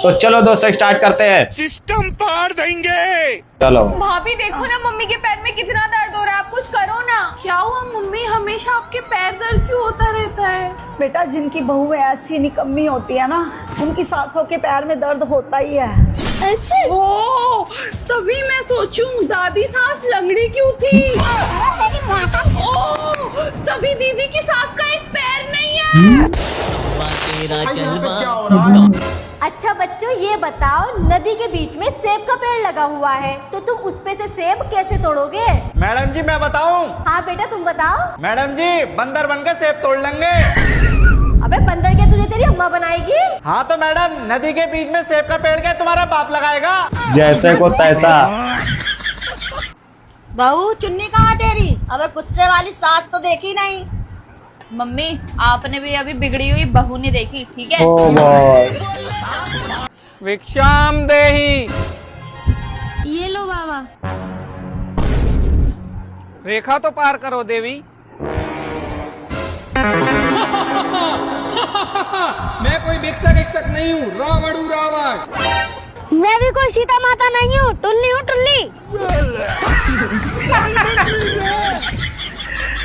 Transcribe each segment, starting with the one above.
तो चलो दोस्तों स्टार्ट करते हैं। सिस्टम पार देंगे। चलो भाभी देखो ना मम्मी के पैर में कितना दर्द हो रहा है, आप कुछ करो ना। क्या हुआ मम्मी, हमेशा आपके पैर दर्द क्यों होता रहता है? बेटा जिनकी बहू ऐसी निकम्मी होती है ना, उनकी सासों के पैर में दर्द होता ही है। अच्छा ओ, तभी मैं सोचूं दादी सास लंगड़ी क्यों थी। ओ, तभी दीदी की सास का एक पैर नहीं है। अच्छा बच्चों ये बताओ, नदी के बीच में सेब का पेड़ लगा हुआ है, तो तुम उस पे से सेब कैसे तोड़ोगे? मैडम जी मैं बताऊं? हाँ बेटा तुम बताओ। मैडम जी बंदर बनकर सेब तोड़ लेंगे। अबे बंदर क्या तुझे तेरी अम्मा बनाएगी? हाँ तो मैडम नदी के बीच में सेब का पेड़ क्या तुम्हारा बाप लगाएगा? जैसे को तैसा। बहू चुन्नी कहाँ तेरी? अबे गुस्से वाली सास तो देखी नहीं। मम्मी आपने भी अभी बिगड़ी हुई बहू नहीं देखी, ठीक है? Oh boy. भिक्षाम देही। ये लो बाबा। रेखा तो पार करो देवी। मैं कोई भिक्षक नहीं हूँ, रावण हूँ रावण। मैं भी कोई सीता माता नहीं हूँ, टुल्ली हूँ टुल्ली।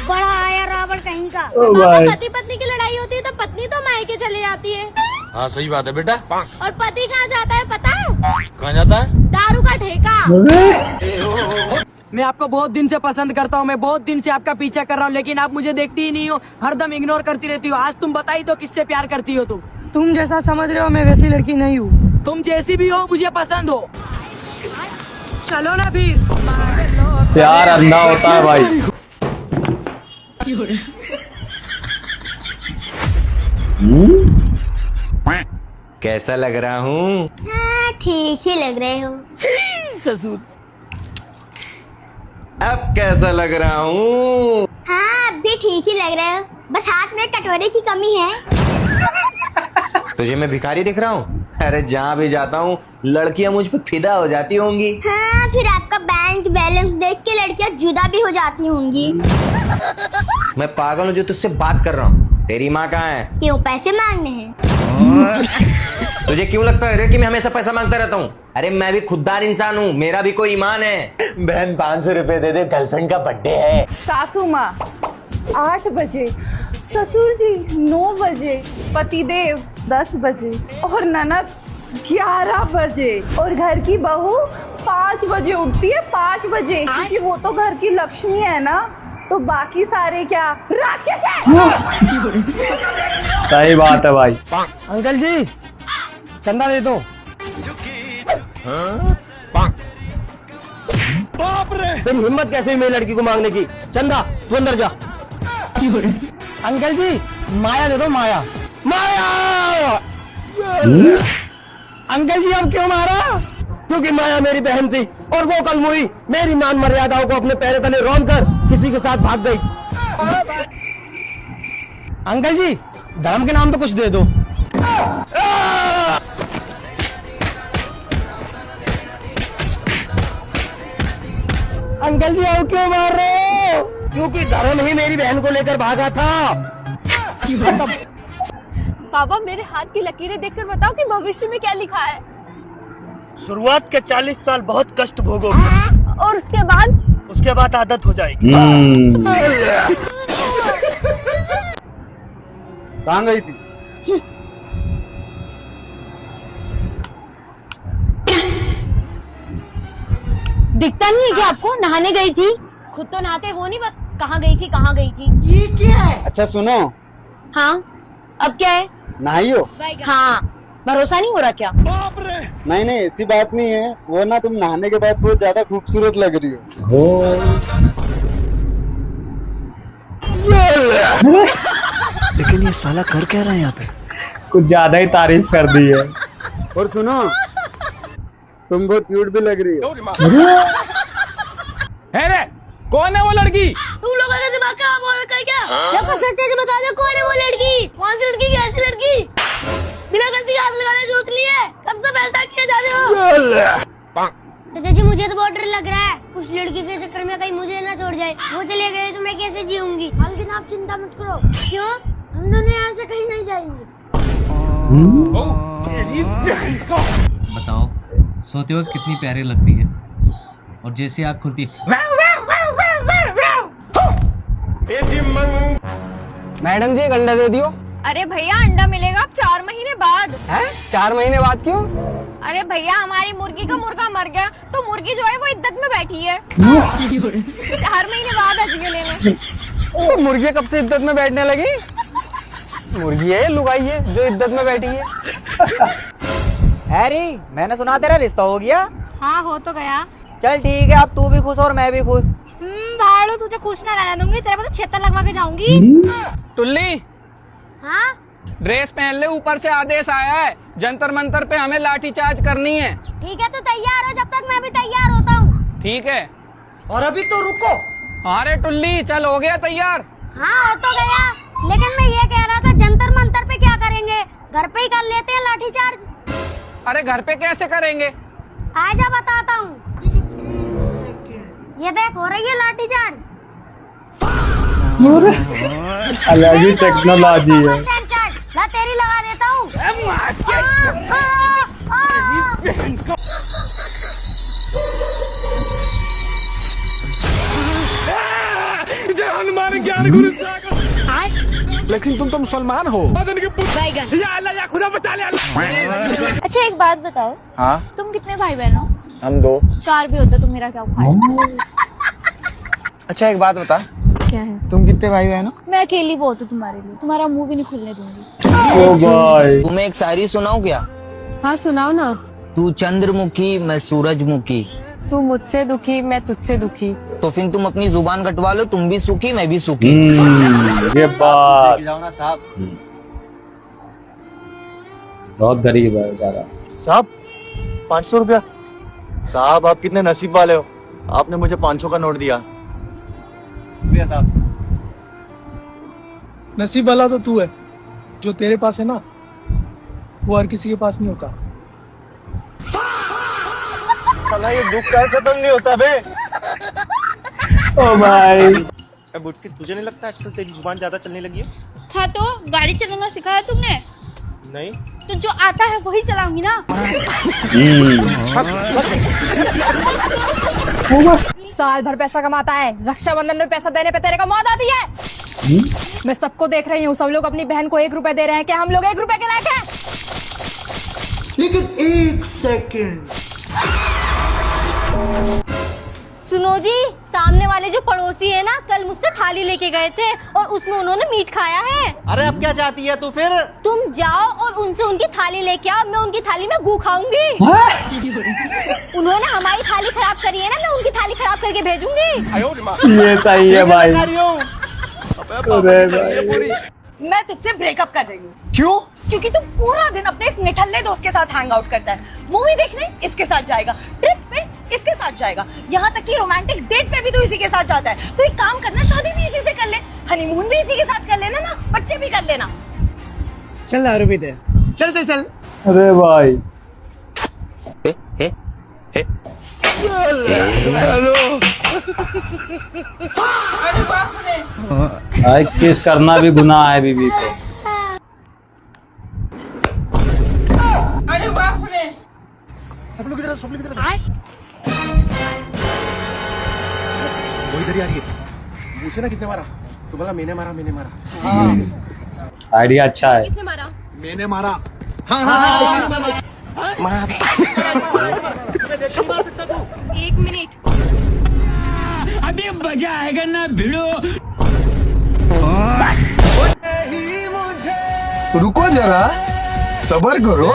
बड़ा आया रावण कहीं का। पति पत्नी की लड़ाई होती है तो पत्नी तो मायके चली जाती है। हाँ सही बात है बेटा। और पति कहाँ जाता है पता है? कहाँ जाता है? दारू का ठेका। मैं आपको बहुत दिन से पसंद करता हूँ, मैं बहुत दिन से आपका पीछा कर रहा हूँ, लेकिन आप मुझे देखती ही नहीं हो, हरदम इग्नोर करती रहती हो। आज तुम बताई तो किससे प्यार करती हो? तुम जैसा समझ रहे हो मैं वैसी लड़की नहीं हूँ। तुम जैसी भी हो मुझे पसंद हो। चलो ना फिर। प्यार अंधा होता है भाई। कैसा लग रहा हूँ? हाँ ठीक ही लग रहे हो। ससुर अब कैसा लग रहा हूँ? हाँ अब भी ठीक ही लग रहे हो, बस हाथ में कटोरे की कमी है। तुझे मैं भिखारी दिख रहा हूँ? अरे जहाँ भी जाता हूँ लड़कियाँ मुझ पे फिदा हो जाती होंगी। हाँ फिर आपका बैंक बैलेंस देख के लड़कियाँ जुदा भी हो जाती होंगी। मैं पागल हूँ जो तुझसे बात कर रहा हूँ। तेरी माँ कहाँ है? क्यों पैसे मांगने हैं? तुझे क्यों लगता है कि मैं हमेशा पैसा मांगता रहता हूँ? अरे मैं भी खुददार इंसान हूँ, मेरा भी कोई ईमान है। बहन 500 रुपए दे दे, गर्लफ्रेंड का बर्थडे है। सासू माँ 8 बजे, ससुर जी 9 बजे, पतिदेव 10 बजे और ननद 11 बजे और घर की बहू 5 बजे उठती है। 5 बजे क्योंकि वो तो घर की लक्ष्मी है ना, तो बाकी सारे क्या राक्षस है? सही बात है भाई। अंकल जी चंदा दे दो। बाप रे, तेरी हिम्मत कैसे हुई मेरी लड़की को मांगने की? चंदा तू अंदर जा। अंकल जी माया दे दो, माया माया। अंकल जी अब क्यों मारा? क्योंकि माया मेरी बहन थी और वो कल मुई मेरी मान मर्यादाओं को अपने पैरों तले रौंद कर किसी के साथ भाग गई। अंकल जी धर्म के नाम पे कुछ दे दो। अंकल जी अब क्यों मार रहे हो? क्योंकि धर्म ही मेरी बहन को लेकर भागा था। पापा मेरे हाथ की लकीरें देखकर बताओ कि भविष्य में क्या लिखा है। शुरुआत के 40 साल बहुत कष्ट भोगोगे और उसके बाद आदत हो जाएगी। कहाँ गई थी? दिखता नहीं है क्या आपको? नहाने गई थी। खुद तो नहाते हो नहीं, बस कहाँ गई थी कहाँ गई थी। ये क्या है? अच्छा सुनो। हाँ अब क्या है? नहाई हो? हाँ भरोसा नहीं हो रहा क्या? नहीं नहीं ऐसी बात नहीं है, वो ना तुम नहाने के बाद बहुत ज्यादा खूबसूरत लग रही हो। लेकिन ये साला कर क्या रहा है यहाँ पे? कुछ ज्यादा ही तारीफ कर दी है। और सुनो तुम बहुत क्यूट भी लग रही हो। है रे कौन है वो लड़की? तुम लोगों ने दिमाग खराब हो रखा है क्या? देखो सच्चे से बता दो कौन है वो लड़की? कौन सी लड़की? कैसी लड़की? बिना गलती हाथ लगाने जो उतली है, कब से ऐसा किया जा रहे हो? तो जी मुझे तो बहुत डर लग रहा है, उस लड़की के चक्कर में कहीं मुझे ना छोड़ जाए। वो चले गए तो मैं कैसे जीऊंगी? लेकिन आप चिंता मत करो। क्यों? हम दोनों यहाँ से कहीं नहीं जाएंगे। बताओ सोते वक्त कितनी प्यारी लगती है और जैसे आँख खुलती मैडम जी एक अंडा दे दियो। अरे भैया अंडा मिलेगा अब 4 महीने बाद। हैं? 4 महीने बाद क्यों? अरे भैया हमारी मुर्गी का मुर्गा मर गया तो मुर्गी जो है वो इद्दत में बैठी है। 4 महीने बाद आ जाइए लेने। तो मुर्गी कब से इद्दत में बैठने लगी? मुर्गी है लुगाई है जो इद्दत में बैठी है। हैरी मैंने सुना तेरा रिश्ता हो गया। हाँ हो तो गया। चल ठीक है अब तू भी खुश और मैं भी खुश। भाड़ू तुझे खुश ना रहने दूंगी, तेरे पे तो छेतर लगवा के जाऊंगी। टुल्ली हाँ ड्रेस पहन ले, ऊपर से आदेश आया है जंतर मंतर पे हमें लाठी चार्ज करनी है। ठीक है, तो तैयार हो, जब तक मैं भी तैयार होता हूँ। ठीक है। और अभी तो रुको। अरे टुल्ली चल हो गया तैयार। हाँ हो तो गया, लेकिन मैं ये कह रहा था जंतर मंतर पे क्या करेंगे? घर पे ही कर लेते हैं लाठी चार्ज। अरे घर पे कैसे करेंगे? आजा बताता हूँ। ये देख हो रही है लाठी चार्ज। अलग ही टेक्नोलॉजी है। ला तेरी लगा देता हूँ। जय हनुमान ज्ञान गुरु लेकिन तुम तो मुसलमान हो। या अल्लाह या खुदा बचा ले। अच्छा एक बात बताओ, हाँ तुम कितने भाई बहन हो? हम 2। 4 भी होते तो मेरा क्या उखाड़। अच्छा एक बात बता, क्या है? तुम कितने भाई बहन हो? मैं अकेली बहुत हूँ तुम्हारे लिए, तुम्हारा मुंह भी नहीं खुलने दूंगी। ओ भाई तुम्हें एक शायरी सुनाऊं क्या? हाँ सुनाओ ना। तू चंद्रमुखी मैं सूरजमुखी, तू मुझसे दुखी मैं तुझसे दुखी। तो फिर तुम अपनी जुबान कटवा लो, तुम भी सुखी मैं भी सुखी। ये बात जाओ ना साहब। बहुत गरीब है बेचारा। साहब 500 रुपया। साहब आप कितने नसीब वाले हो, आपने मुझे 500 का नोट दिया। शुक्रिया साहब। नसीब वाला तो तू है, जो तेरे पास है ना वो हर किसी के पास नहीं होता। साला ये दुख का खत्म नहीं होता बे। ओ भाई बुटकी तुझे नहीं लगता आजकल तेरी जुबान ज्यादा चलने लगी है? था तो गाड़ी चलाना सिखाया तुमने? नहीं तो जो आता है वही चलाऊंगी ना। साल भर पैसा कमाता है, रक्षाबंधन में पैसा देने पे तेरे को मौत आती है। मैं सबको देख रही हूँ, सब लोग अपनी बहन को 1 रुपए दे रहे हैं, क्या हम लोग 1 रुपए के लायक हैं? लेकिन 1 सेकंड। सुनो जी, सामने वाले जो पड़ोसी है ना, कल मुझसे थाली लेके गए थे और उसमें उन्होंने मीट खाया है। अरे अब क्या चाहती है तू फिर? तुम जाओ और उनसे उनकी थाली लेके आओ, मैं उनकी थाली में गू खाऊंगी। उन्होंने हमारी थाली खराब करी है ना, मैं उनकी थाली खराब करके भेजूंगी। ये सही है भाई। अरे भाई मैं तुझसे ब्रेकअप कर रही हूँ। क्यों? क्योंकि तू पूरा दिन अपने इस निठल्ले दोस्त के साथ हैंग आउट करता है, मूवी देखने इसके साथ जाएगा, ट्रिप पे इसके साथ जाएगा, यहाँ तक कि रोमांटिक डेट पे भी तू इसी के साथ जाता है। तो एक काम करना, शादी भी इसी से कर ले, हनीमून भी इसी के साथ कर लेना ना, बच्चे भी कर लेना। चल दारू पीते हैं। चल चल चल। अरे भाई भाई किस करना भी गुनाह है बीवी को। अरे बाप रे। सब लोग इधर, सब लोग इधर। वो इधर ही आ रही है। पूछे ना किसने मारा, तो बोला मैंने मारा मैंने मारा। हाँ आइडिया अच्छा है। किसने मारा? मैंने मारा। हाँ हाँ मार। 1 मिनट। अभी मजा आएगा ना भिड़ो। रुको जरा, सबर करो।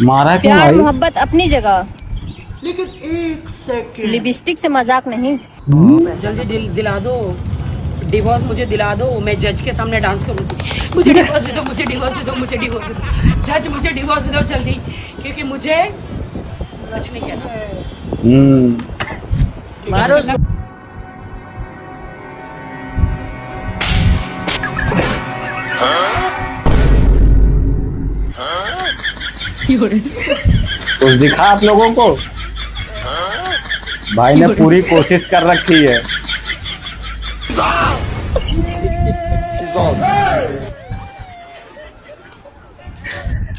मारा क्यों प्यार भाई? मोहब्बत अपनी जगह, लेकिन 1 सेकंड। लिपस्टिक से मजाक नहीं। जल्दी दिला दो डिवोर्स, मुझे दिला दो, मैं जज के सामने डांस करूंगी। मुझे डिवोर्स दे दो, मुझे डिवोर्स दे दो, मुझे डिवोर्स दे दो। जज मुझे डिवोर्स दे दो जल्दी, क्योंकि मुझे कुछ नहीं कहना। मारो कुछ दिखा आप लोगों को? भाई ने पूरी कोशिश कर रखी है।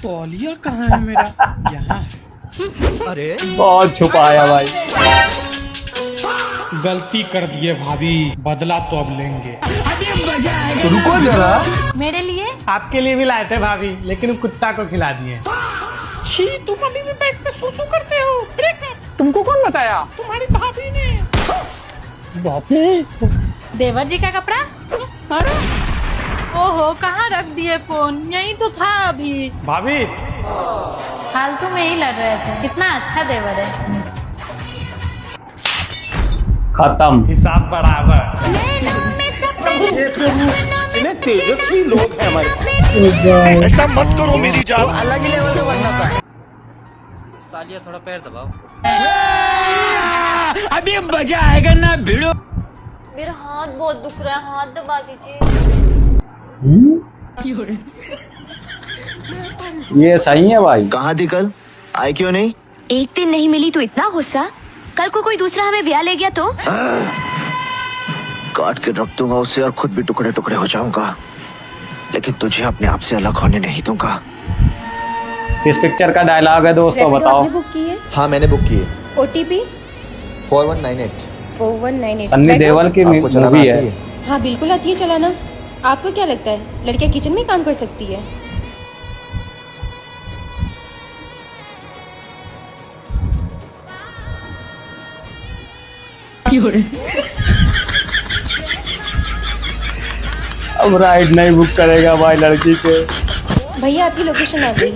तौलिया कहाँ है मेरा? यहाँ है। अरे बहुत छुपाया भाई। गलती कर दिए भाभी, बदला तो अब लेंगे। रुको जरा। मेरे लिए आपके लिए भी लाए थे भाभी, लेकिन कुत्ता को खिला दिए। छी, तुम अभी भी बैग पे सुसु करते हो? तुमको कौन बताया? तुम्हारी भाभी ने। भाभी, देवर जी का कपड़ा। ओहो, कहाँ रख दिए फोन? यही तो था अभी। भाभी फालतू में ही लड़ रहे थे। कितना अच्छा देवर है। खत्म। हिसाब बराबर। इतने तेजस्वी लोग हैं हमारे पास। ऐसा मत करो मेरी जान। अलग ही लेवल का बनना पड़ा। सालिया थोड़ा पैर दबाओ। अभी मजा आएगा ना भिड़ो। मेरा हाथ बहुत दुख रहा है, हाथ दबा दीजिए। ये सही है भाई। कहाँ थी कल? आई क्यों नहीं? एक दिन नहीं मिली तो इतना गुस्सा, कल को कोई दूसरा हमें ब्याह ले गया तो? काट के रख दूंगा उसे और खुद भी टुकड़े टुकड़े हो जाऊंगा, लेकिन तुझे अपने आप से अलग होने नहीं दूंगा। इस पिक्चर का डायलॉग है दोस्तों, बताओ। बुक की है? हाँ मैंने बुक की है। OTP 4198। 4198। सन्नी देओल की आपको चलाना मूवी आती है। है? हाँ बिल्कुल आती है चलाना। आपको क्या लगता है लड़कियां किचन में काम कर सकती है? अब राइड नहीं बुक करेगा भाई लड़की के। भैया आपकी लोकेशन आ गई।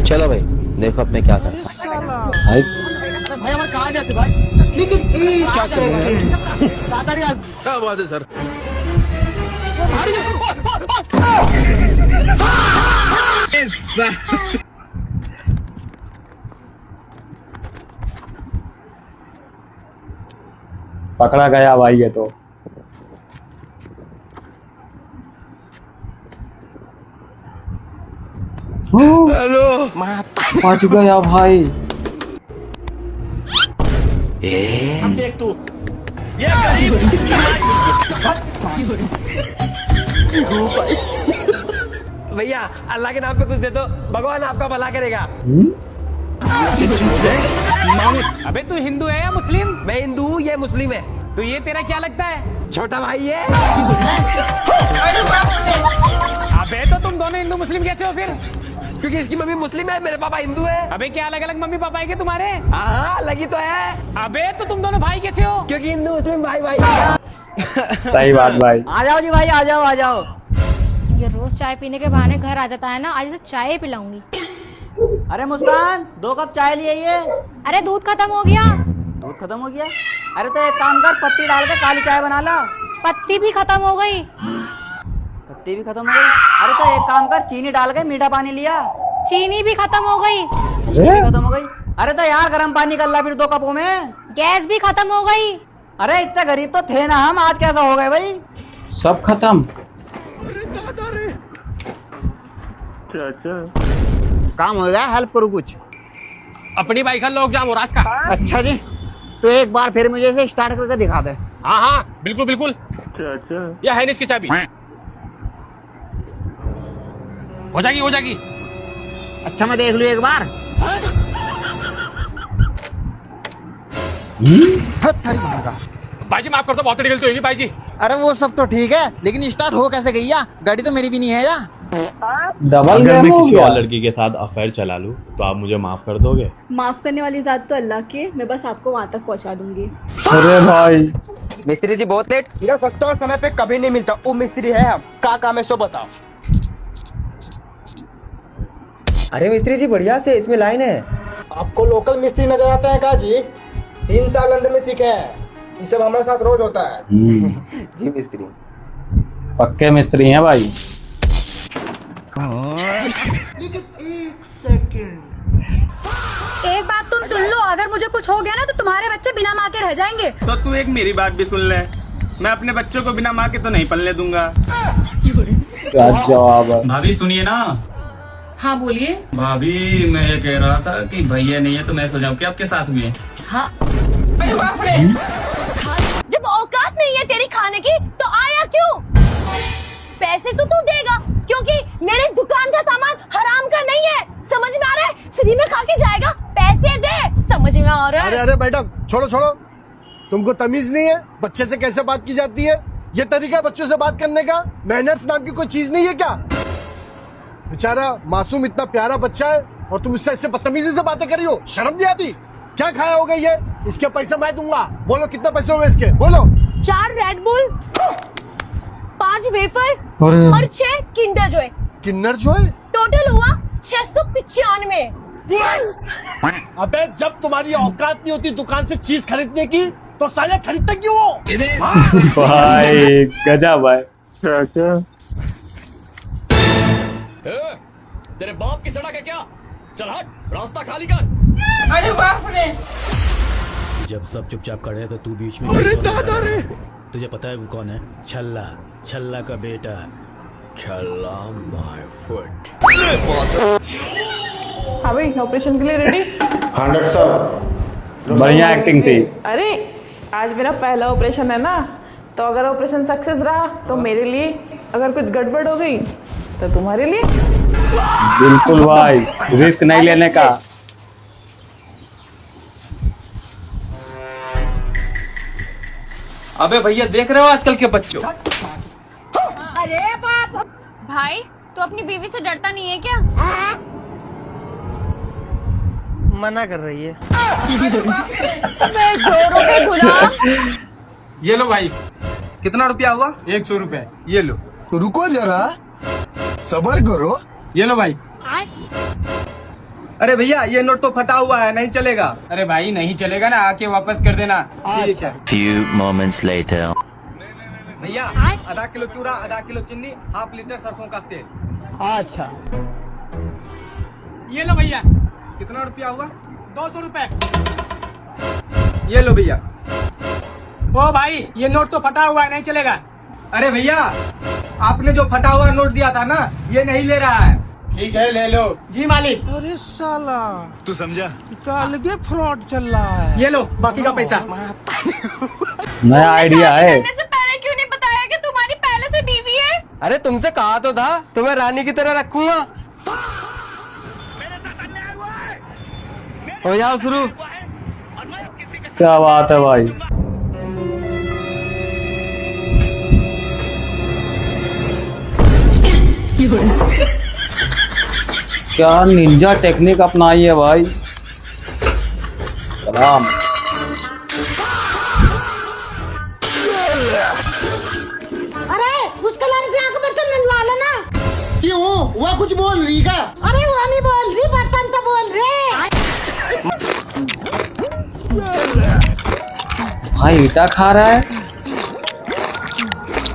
चलो भाई, देखो अब मैं क्या करता हूँ। भाई क्या बात है सर? पकड़ा गया भाई ये तो। हेलो। बच गया भाई। अब देख तू। भैया अल्लाह के नाम पे कुछ दे दो, भगवान आपका भला करेगा। अबे तू हिंदू है या मुस्लिम? मैं हिंदू हूँ, ये मुस्लिम है। तो ये तेरा क्या लगता है? छोटा भाई है। अबे तो तुम दोनों हिंदू मुस्लिम कैसे हो फिर? क्योंकि इसकी मम्मी मुस्लिम है, मेरे पापा हिंदू है। अबे क्या अलग अलग मम्मी पापा है क्या तुम्हारे? हाँ लगी तो है। अबे तो तुम दोनों भाई कैसे हो? क्योंकि हिंदू मुस्लिम भाई भाई। सही बात भाई। आ जाओ जी भाई, आ जाओ आ जाओ। ये रोज चाय पीने के बहाने घर आ जाता है ना, आज इसे चाय ही पिलाऊंगी। अरे मुस्कान, 2 कप चाय लिए ये। अरे दूध खत्म हो गया। दूध खत्म हो गया? अरे तो एक काम कर, पत्ती डाल के काली चाय बना ला। पत्ती भी खत्म हो गई। पत्ती भी खत्म हो गई? अरे तो एक काम कर, चीनी डाल के मीठा पानी लिया। चीनी भी खत्म हो गई। चीनी भी खत्म हो गई? अरे तो यार गर्म पानी कर ला फिर 2 कपों में। गैस भी खत्म हो गई। अरे इतने गरीब तो थे ना हम, आज कैसा हो गए भाई? सब खत्म। काम हो गया, हेल्प करूँ कुछ? अपनी बाइक का लॉक जाम हो रहा इसका। अच्छा जी, तो एक बार फिर मुझे इसे स्टार्ट करके दिखा दे। हाँ हाँ बिल्कुल बिल्कुल। यह है इसकी चाबी। हो जाएगी हो जाएगी। अच्छा मैं देख लूँ एक बार। भाई जी माफ कर दो, बहुत गलती हुई भाई जी। अरे वो सब तो ठीक है, लेकिन स्टार्ट हो कैसे गई? या गाड़ी तो मेरी भी नहीं है या? डबल अगर गेम मैं हो किसी गया। और लड़की के साथ अफेयर चला लूं तो आप मुझे माफ कर दोगे? माफ करने वाली जात तो अल्लाह की है, मैं बस आपको वहाँ तक पहुँचा दूंगी। अरे भाई मिस्त्री जी बहुत लेट। मेरा सस्ता और समय पे कभी नहीं मिलता। वो मिस्त्री है हम। का काम है सो बताओ। अरे मिस्त्री जी बढ़िया से, इसमें लाइन है। आपको लोकल मिस्त्री नजर आते हैं का जी? 3 साल अंदर में सीखे हैं, ये सब हमारे साथ रोज होता है। जी मिस्त्री। पक्के मिस्त्री हैं भाई। लेकिन 1 सेकंड। एक बात तुम सुन लो, अगर मुझे कुछ हो गया ना तो तुम्हारे बच्चे बिना माँ के रह जाएंगे। तो तू एक मेरी बात भी सुन ले, मैं अपने बच्चों को बिना माँ के तो नहीं पलने दूंगा। क्या जवाब है? भाभी सुनिए ना। हाँ बोलिए। भाभी मैं ये कह रहा था कि भैया नहीं है तो मैं सो जाऊं क्या आपके साथ में? हाँ जब औकात नहीं है तेरी खाने की तो आया क्यों? अरे मैडम छोड़ो छोड़ो, तुमको तमीज नहीं है बच्चे से कैसे बात की जाती है? ये तरीका बच्चों से बात करने का? मैनर्स नाम की कोई चीज नहीं है क्या? बेचारा मासूम इतना प्यारा बच्चा है और तुम इससे ऐसे बदतमीजी से बातें कर रही हो, शर्म नहीं आती? क्या खाया होगा ये? इसके पैसे मैं दूंगा। बोलो कितने पैसे हुए इसके, बोलो। 4 रेड बुल, 5 वेफर और 6 किंडर जॉय। किन्नर जॉय? टोटल हुआ 695। अबे जब तुम्हारी औकात नहीं होती दुकान से चीज खरीदने की तो साले खरीदते क्यों हो? भाई गजब भाई। क्या तेरे बाप की सड़क है क्या? चल हट, रास्ता खाली कर। अरे बाप रे। जब सब चुपचाप खड़े हैं तो तू बीच में। अरे दादा रे। तुझे पता है वो कौन है? छल्ला, छल्ला का बेटा। छल्ला माय फुट। हाँ भाई, ऑपरेशन के लिए रेडी? 100%। बढ़िया एक्टिंग थी। अरे आज मेरा पहला ऑपरेशन है ना, तो अगर ऑपरेशन सक्सेस रहा तो मेरे लिए, अगर कुछ गड़बड़ हो गई तो तुम्हारे लिए। बिल्कुल भाई, रिस्क नहीं लेने का। अबे भैया देख रहे हो आजकल के बच्चों। अरे बाप भाई, तू अपनी बीवी से डरता नहीं है क्या? मना कर रही है। मैं जोरों पे गुलाम। ये लो भाई, कितना रुपया हुआ? 100 रुपए। ये लो। तो रुको जरा, सबर करो। ये लो भाई। अरे भैया ये नोट तो फटा हुआ है, नहीं चलेगा। अरे भाई नहीं चलेगा ना, आके वापस कर देना। ठीक है। Few moments later. भैया आधा किलो चूड़ा, आधा किलो चीनी, 1/2 लीटर सरसों का तेल। अच्छा, ये लो भैया। कितना रुपया हुआ? 200 रुपए। ये लो भैया। ओ भाई ये नोट तो फटा हुआ है, नहीं चलेगा। अरे भैया आपने जो फटा हुआ नोट दिया था ना, ये नहीं ले रहा है। ठीक है ले लो। जी मालिक। अरे साला, तू समझा? क्या अलग फ्रॉड चल रहा है। ये लो बाकी का पैसा। नया आइडिया है। करने से पहले क्यों नहीं बताया कि तुम्हारी पहले से बीवी है? अरे तुमसे कहा तो था, तुम्हें रानी की तरह रखूंगा। हो जाओ शुरू। क्या बात है भाई। क्या निंजा टेक्निक अपनाई है भाई। सलाम। अरे उसका लाने से आंख बर्तन मिलवा लो ना। क्यों? वह कुछ बोल रही का? अरे वो नहीं बोल रही, बर्तन तो बोल रहे। भाई ईटा खा रहा है।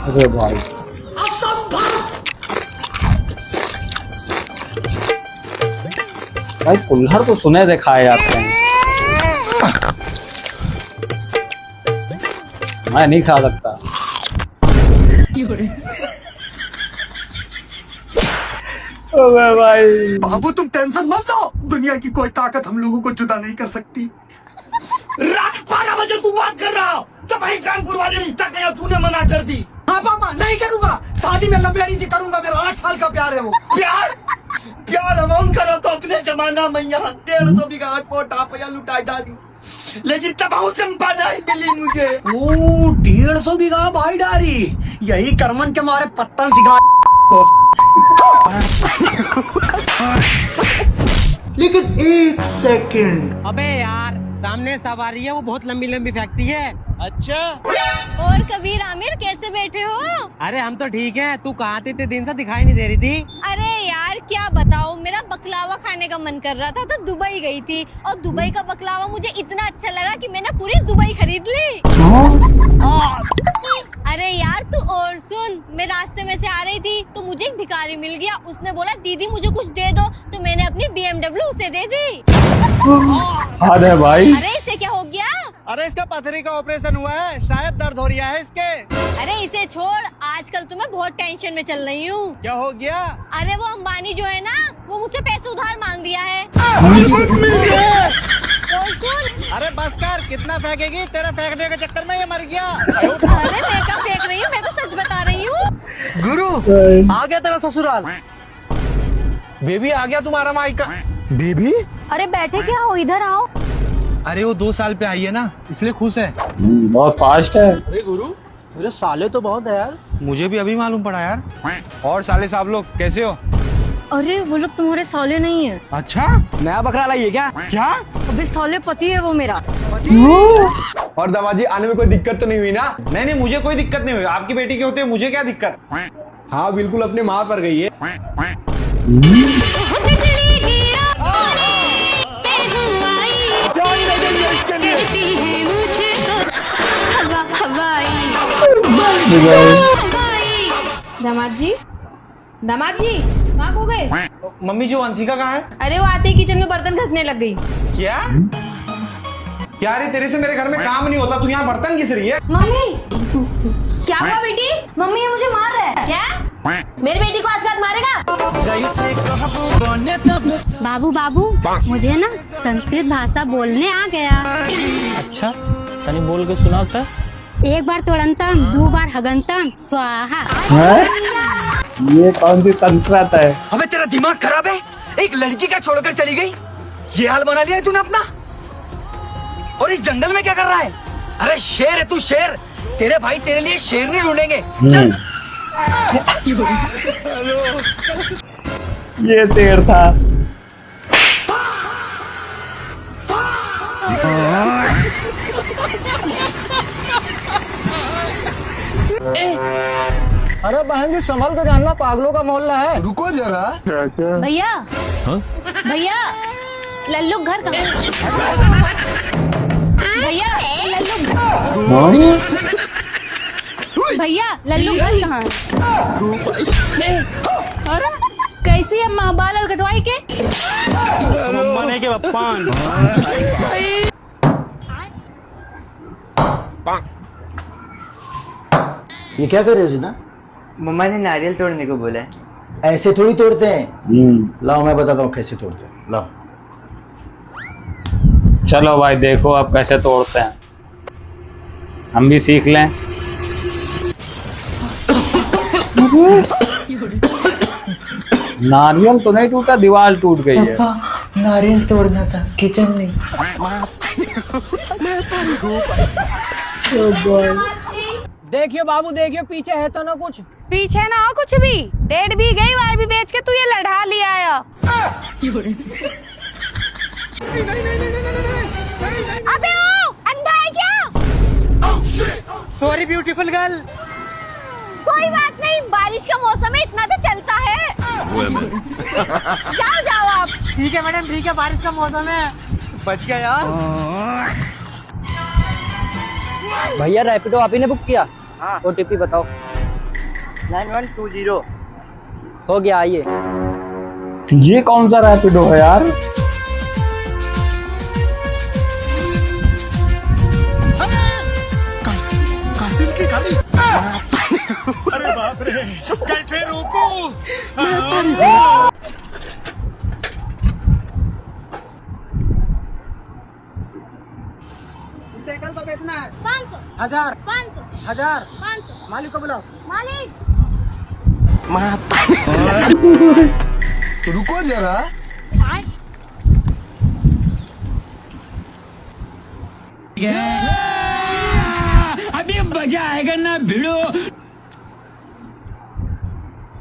अरे भाई भाई कुल्हड़ को सुने दिखाए जाते हैं। मैं नहीं खा सकता। अबे भाई बाबू तुम टेंशन मत लो, दुनिया की कोई ताकत हम लोगों को जुदा नहीं कर सकती। रात 12 बजे तू बात कर रहा हो, जब भाई कानपुर वाले रिश्ता किया तूने मना कर दी। हाँ पापा नहीं करूंगा, शादी में लंबी से करूंगा, मेरा 8 साल का प्यार है वो। प्यार प्यार अमाउंट करो तो अपने जमाना में यहाँ 1300 बीघा को टापया लुटाई डाली, लेकिन तबाहू चंपा नहीं मिली मुझे। ओ 150 बीघा भाई डारी, यही करमन के मारे पत्तन सिखा। लेकिन 1 सेकंड। अबे यार सामने सवारी है, वो बहुत लंबी लंबी फेंकती है। अच्छा और कबीर आमिर कैसे बैठे हो? अरे हम तो ठीक है, तू कहाँ थी? इतने दिन से दिखाई नहीं दे रही थी। अरे यार क्या बताऊं, मेरा बकलावा खाने का मन कर रहा था तो दुबई गई थी, और दुबई का बकलावा मुझे इतना अच्छा लगा कि मैंने पूरी दुबई खरीद ली। अरे यार तू और सुन, मैं रास्ते में से आ रही थी तो मुझे एक भिखारी मिल गया, उसने बोला दीदी मुझे कुछ दे दो, तो मैंने अपनी BMW उसे दे दी। अरे भाई अरे इसे क्या हो गया? अरे इसका पथरी का ऑपरेशन हुआ है, शायद दर्द हो रहा है इसके। अरे इसे छोड़, आजकल तो मैं बहुत टेंशन में चल रही हूँ। क्या हो गया? अरे वो अंबानी जो है ना, वो मुझसे पैसे उधार मांग रिया है। और सुन, अरे बस कर, कितना फेंकेगी? तेरे फेंकने के चक्कर में ये मर गया। अरे मैं क्या फेंक रही हूँ, मैं तो सच बता रही हूँ। गुरु आ गया तेरा ससुराल। बेबी आ गया तुम्हारा माइका। बेबी अरे बैठे क्या हो, इधर आओ। अरे वो 2 साल पे आई है ना, इसलिए खुश है। बहुत फास्ट है। अरे गुरु मेरे साले तो बहुत है यार। मुझे भी अभी मालूम पड़ा यार। और साले साहब लोग कैसे हो? अरे वो लोग तुम्हारे साले नहीं है। अच्छा, नया बकरा लाई है क्या? क्या? अबे साले पति है वो मेरा। और दामाजी आने में कोई दिक्कत तो नहीं हुई ना? नहीं नहीं, मुझे कोई दिक्कत नहीं हुई। आपकी बेटी के होते मुझे क्या दिक्कत? हाँ बिल्कुल, अपनी माँ पर गई है। दामाद जी, दामाद जी, कहाँ खो गए? मम्मी जी, वंशिका कहाँ है? अरे वो आते ही किचन में बर्तन घसने लग गई। क्या? क्या रे, तेरे से मेरे घर में काम नहीं होता, तू यहाँ बर्तन घिस रही है? मम्मी क्या हुआ बेटी? मम्मी ये मुझे मार रहा है। क्या? मेरी बेटी को आज रात मारेगा? बाबू बाबू, मुझे ना संस्कृत भाषा बोलने आ गया। अच्छा, तनी बोल के सुनाओ तो। एक बार तोड़ंतम, 2 बार हगंतम, स्वाहा। ये कौन सी संस्कृत है? अबे तेरा दिमाग खराब है? एक लड़की का छोड़कर चली गई, ये हाल बना लिया है तूने अपना। और इस जंगल में क्या कर रहा है? अरे शेर है तू, शेर। तेरे भाई तेरे लिए शेरनी ढूंढेंगे। चल। ये शेर था। अरे बहन जी संभल के जानना, पागलों का मोहल्ला है। रुको जरा। भैया, भैया लल्लू घर कहाँ? भैया लल्लू, भैया लल्लू घर कहाँ है? अरे कैसी है माँ, बाल और कटवाई के? मम्मा के बप्पान। ये क्या कर रहे हो सीधा? मम्मा ने नारियल तोड़ने को बोला है। ऐसे थोड़ी तोड़ते हैं। लाओ मैं बताता हूँ कैसे तोड़ते हैं। लाओ। चलो भाई, देखो अब कैसे तोड़ते हैं, हम भी सीख लें। नारियल तो नहीं टूटा, दीवार टूट गई है। नारियल तोड़ना था, किचन में। देखियो बाबू, देखियो पीछे है तो ना कुछ। पीछे ना हो कुछ भी, डेढ़ भी गई, वाई भी बेच के तू ये लड़ा लिया है। अबे ओ, अंधा है क्या? Sorry beautiful girl. कोई बात नहीं, बारिश का मौसम है, इतना तो चलता है। जाओ जाओ आप। ठीक है मैडम, ठीक है, बारिश का मौसम है। बच गया यार। भैया रैपिडो आप ही ने बुक किया? हाँ। OTP बताओ। 9120। हो गया, आइए। ये कौन सा रैपिडो है यार? अरे बाप रे, कैसे रोकूं? साइकिल तो बेचना है। 500, 1000, 500, 1000, 500। मालिक को बुलाओ। मालिक रुको जरा। अभी मजा आएगा ना भिड़ो।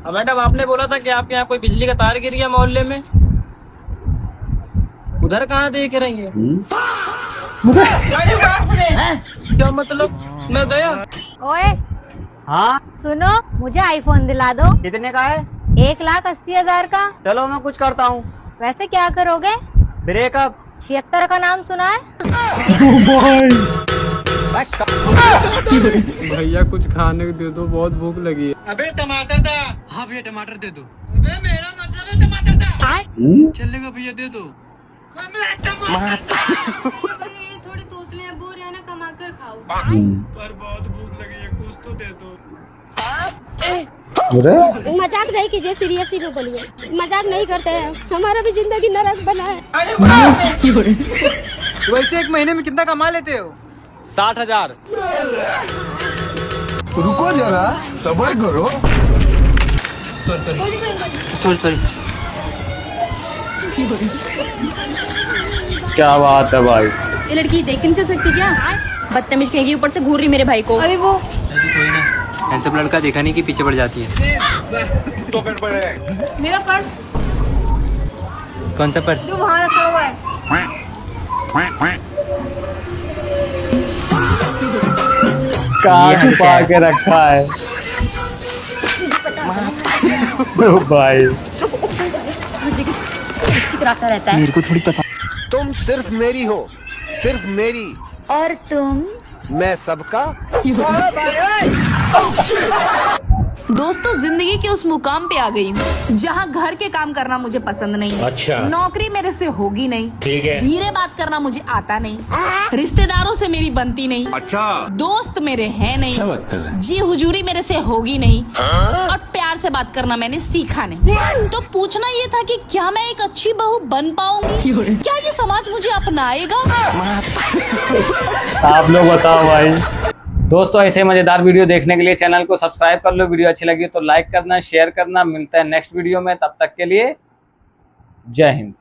मैडम आपने बोला था कि आपके यहाँ कोई बिजली का तार गिर गया मोहल्ले में, उधर कहाँ देख रही है? क्या मतलब? मैं गया। ओए हाँ सुनो, मुझे आईफोन दिला दो। कितने का है? 1,80,000 का। चलो मैं कुछ करता हूँ। वैसे क्या करोगे? ब्रेकअप। 76 का नाम सुना है? भैया कुछ खाने को दे दो, बहुत भूख लगी है। अबे टमाटर था। हाँ भैया टमाटर दे दो। अबे मेरा मतलब है टमाटर था। चलेगा भैया, दे दो। थोड़ी तोतले बोर है ना, कमा कर खाओ। पर बहुत भूख लगी है, कुछ तो दे दो। मजाक नहीं कीजिए, सीरियसली में बोलिए, मजाक नहीं करते हैं, हमारा भी जिंदगी नरक बना है। वैसे एक महीने में कितना कमा लेते हो? 60,000। रुको जरा, सब्र करो। सॉरी। क्या बात है भाई। ये लड़की देख के नहीं चल सकती क्या? बदतमीज कहेगी, ऊपर से घूर रही मेरे भाई को। अरे वो कोई ना, हैंडसम लड़का देखा नहीं कि पीछे पड़ जाती है। तो फिर पड़े मेरा पर्स कौन सा पर्स? जो वहाँ रखा हुआ है। कहाँ छुपा के रखा है ओ भाई। कराता रहता है। मेरे को थोड़ी पता। तुम सिर्फ मेरी हो, सिर्फ मेरी, और तुम? मैं सबका। दोस्तों, जिंदगी के उस मुकाम पे आ गई हूँ जहाँ घर के काम करना मुझे पसंद नहीं। अच्छा। नौकरी मेरे से होगी नहीं। ठीक है। धीरे बात करना मुझे आता नहीं। रिश्तेदारों से मेरी बनती नहीं। अच्छा। दोस्त मेरे हैं नहीं। क्या बात कर रहे हैं? जी हुजूरी मेरे से होगी नहीं। और प्यार से बात करना मैंने सीखा नहीं। तो पूछना ये था कि क्या मैं एक अच्छी बहू बन पाऊंगी? क्या ये समाज मुझे अपनाएगा? आप लोग बताओ भाई। दोस्तों, ऐसे मजेदार वीडियो देखने के लिए चैनल को सब्सक्राइब कर लो। वीडियो अच्छी लगी तो लाइक करना, शेयर करना। मिलता है नेक्स्ट वीडियो में, तब तक के लिए जय हिंद।